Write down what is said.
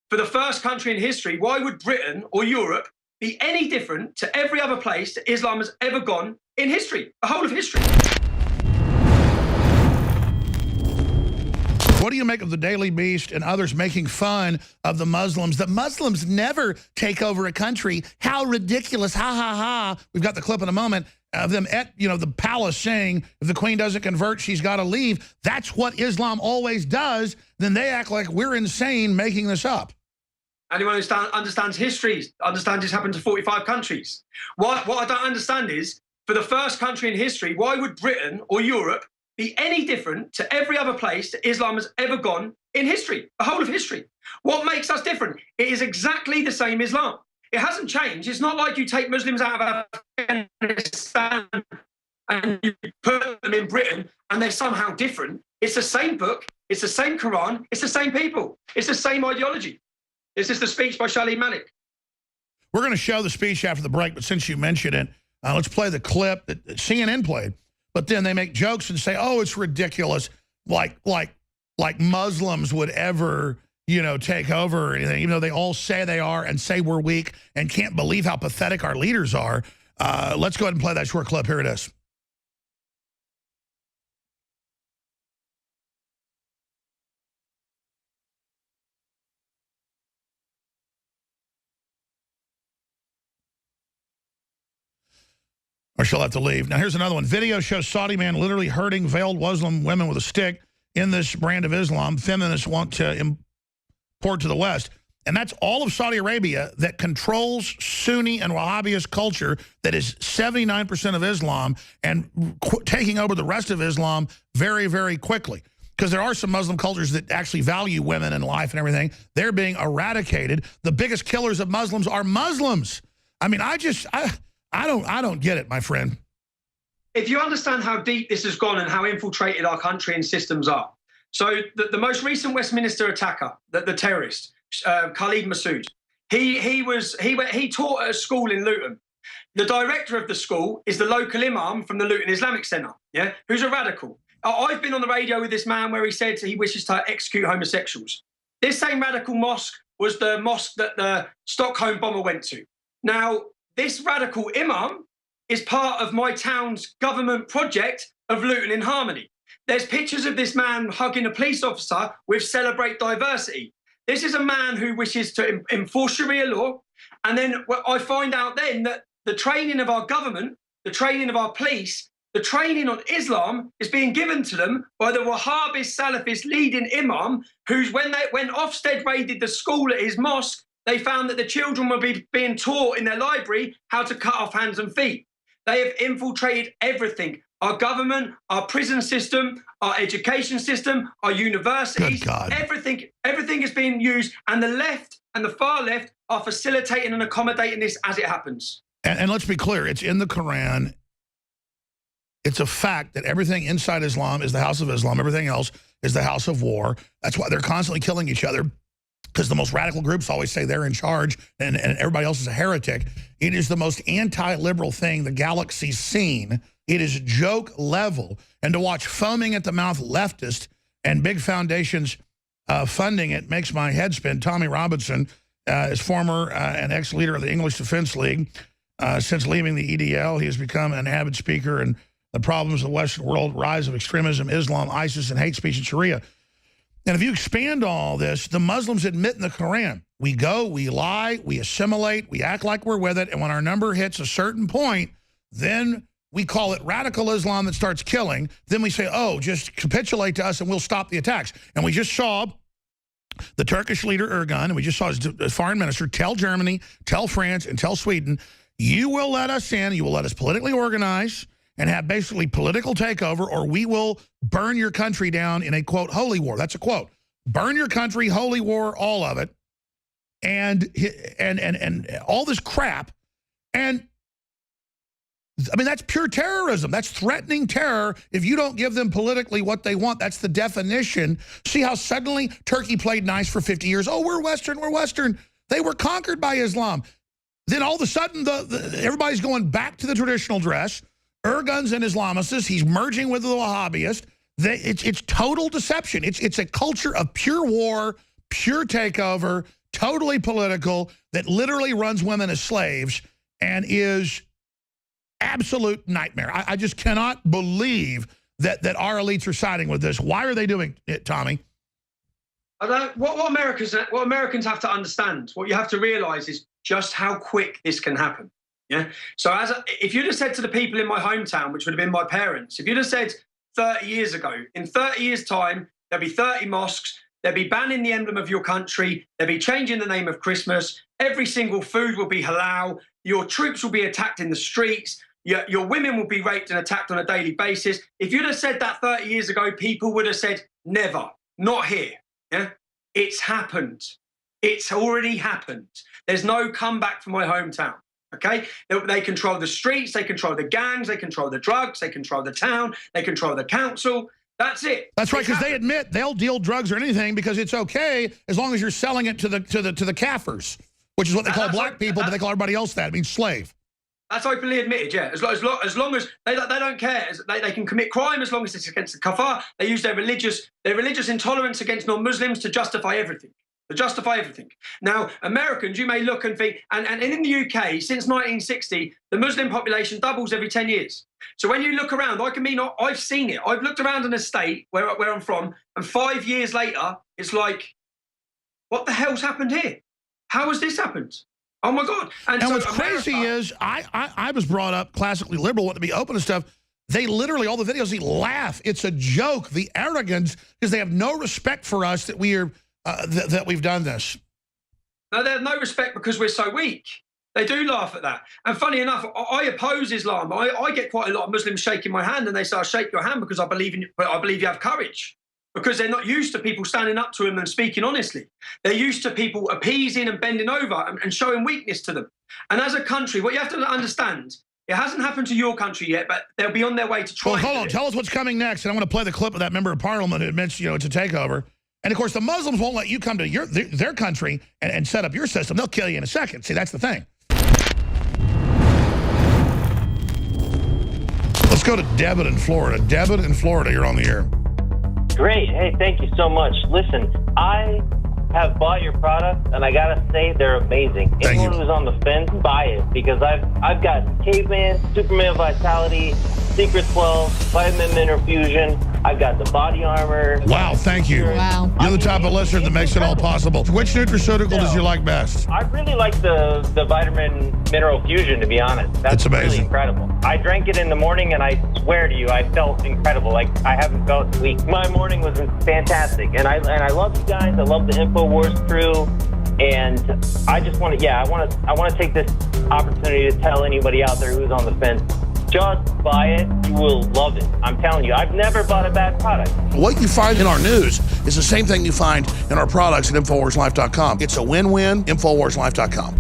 for the first country in history, why would Britain or Europe be any different to every other place that Islam has ever gone in history, the whole of history? What do you make of the Daily Beast and others making fun of the Muslims? The Muslims never take over a country. How ridiculous. Ha, ha, ha. We've got the clip in a moment of them at, the palace saying if the queen doesn't convert, she's got to leave. That's what Islam always does. Then they act like we're insane making this up. Anyone who understands history understands it's happened to 45 countries. What I don't understand is, for the first country in history, why would Britain or Europe be any different to every other place that Islam has ever gone in history, the whole of history? What makes us different? It is exactly the same Islam. It hasn't changed. It's not like you take Muslims out of Afghanistan and you put them in Britain and they're somehow different. It's the same book. It's the same Quran. It's the same people. It's the same ideology. This is the speech by Shalim Malik. We're going to show the speech after the break, but since you mentioned it, let's play the clip that CNN played. But then they make jokes and say, oh, it's ridiculous, like Muslims would ever, take over or anything, even though they all say they are and say we're weak and can't believe how pathetic our leaders are. Let's go ahead and play that short clip. Here it is. Or she'll have to leave. Now, here's another one. Video shows Saudi man literally hurting veiled Muslim women with a stick in this brand of Islam feminists want to import to the West. And that's all of Saudi Arabia that controls Sunni and Wahhabist culture that is 79% of Islam and taking over the rest of Islam very, very quickly. Because there are some Muslim cultures that actually value women and life and everything. They're being eradicated. The biggest killers of Muslims are Muslims. I mean, I don't get it, my friend. If you understand how deep this has gone and how infiltrated our country and systems are. So the most recent Westminster attacker, the terrorist, Khalid Massoud, he taught at a school in Luton. The director of the school is the local imam from the Luton Islamic Centre, who's a radical. I've been on the radio with this man where he said he wishes to execute homosexuals. This same radical mosque was the mosque that the Stockholm bomber went to. Now, this radical imam is part of my town's government project of Luton in Harmony. There's pictures of this man hugging a police officer with Celebrate Diversity. This is a man who wishes to enforce Sharia law. And then I find out then that the training of our government, the training of our police, the training on Islam is being given to them by the Wahhabist Salafist leading imam, who's when Ofsted raided the school at his mosque, they found that the children were being taught in their library how to cut off hands and feet. They have infiltrated everything. Our government, our prison system, our education system, our universities, everything is being used. And the left and the far left are facilitating and accommodating this as it happens. And let's be clear, it's in the Quran. It's a fact that everything inside Islam is the house of Islam. Everything else is the house of war. That's why they're constantly killing each other. Because the most radical groups always say they're in charge and everybody else is a heretic. It is the most anti-liberal thing the galaxy's seen. It is joke level. And to watch foaming at the mouth leftists and big foundations funding it makes my head spin. Tommy Robinson is former and ex-leader of the English Defense League. Since leaving the EDL, he has become an avid speaker in the problems of the Western world, rise of extremism, Islam, ISIS, and hate speech in Sharia. And if you expand all this, the Muslims admit in the Quran, we go, we lie, we assimilate, we act like we're with it, and when our number hits a certain point, then we call it radical Islam that starts killing. Then we say, oh, just capitulate to us and we'll stop the attacks. And we just saw the Turkish leader Erdogan, and we just saw his foreign minister tell Germany, tell France, and tell Sweden, you will let us in, you will let us politically organize, and have basically political takeover, or we will burn your country down in a, quote, holy war. That's a quote. Burn your country, holy war, all of it, and all this crap. And, I mean, that's pure terrorism. That's threatening terror if you don't give them politically what they want. That's the definition. See how suddenly Turkey played nice for 50 years. Oh, we're Western, we're Western. They were conquered by Islam. Then all of a sudden, everybody's going back to the traditional dress. Erdogan's an Islamist. He's merging with the Wahhabist. It's total deception. It's a culture of pure war, pure takeover, totally political, that literally runs women as slaves and is absolute nightmare. I just cannot believe that our elites are siding with this. Why are they doing it, Tommy? What Americans have to understand, what you have to realize is just how quick this can happen. Yeah. So if you'd have said to the people in my hometown, which would have been my parents, if you'd have said 30 years ago, in 30 years' time, there'll be 30 mosques, they'll be banning the emblem of your country, they'll be changing the name of Christmas, every single food will be halal, your troops will be attacked in the streets, your women will be raped and attacked on a daily basis. If you'd have said that 30 years ago, people would have said, never, not here. Yeah, it's happened. It's already happened. There's no comeback for my hometown. Okay, they control the streets, they control the gangs, they control the drugs, they control the town, they control the council. That's it. That's right, because they admit they'll deal drugs or anything because it's okay as long as you're selling it to the kafirs, which is what they call black people, but they call everybody else that. It means slave. That's openly admitted, yeah. As long as they don't care, they can commit crime as long as it's against the kafar. They use their religious intolerance against non-Muslims to justify everything. Now, Americans, you may look and think, and in the UK, since 1960, the Muslim population doubles every 10 years. So when you look around, I've seen it. I've looked around an estate where I'm from, and 5 years later, it's like, what the hell's happened here? How has this happened? Oh my God. And so what's crazy is I was brought up classically liberal, wanting to be open and stuff. They literally, all the videos, they laugh. It's a joke, the arrogance, because they have no respect for us that we are, that we've done this. No, they have no respect because we're so weak. They do laugh at that. And funny enough, I oppose Islam. I get quite a lot of Muslims shaking my hand, and they say, I'll shake your hand because I believe you have courage. Because they're not used to people standing up to them and speaking honestly. They're used to people appeasing and bending over and showing weakness to them. And as a country, what you have to understand, it hasn't happened to your country yet, but they'll be on their way to try. Well, hold on. Tell us what's coming next. And I want to play the clip of that member of parliament who admits, it's a takeover. And, of course, the Muslims won't let you come to their country and set up your system. They'll kill you in a second. See, that's the thing. Let's go to Debit in Florida. Debit in Florida, you're on the air. Great. Hey, thank you so much. Listen, I have bought your product, and I gotta say they're amazing. Anyone who's on the fence, buy it, because I've got Caveman, Superman Vitality, Secret 12, Vitamin Mineral Fusion. I've got the body armor. Wow, thank you. Wow. You're the type of listener that makes it all possible. Which nutraceutical does you like best? I really like the Vitamin Mineral Fusion, to be honest. That's amazing. Really incredible. I drank it in the morning, and I swear to you, I felt incredible. Like I haven't felt in weeks. My morning was fantastic, and I love you guys. I love the InfoWars crew, and I just want to, I want to take this opportunity to tell anybody out there who's on the fence. Just buy it. You will love it. I'm telling you, I've never bought a bad product. What you find in our news is the same thing you find in our products at InfoWarsLife.com. It's a win-win, InfoWarsLife.com.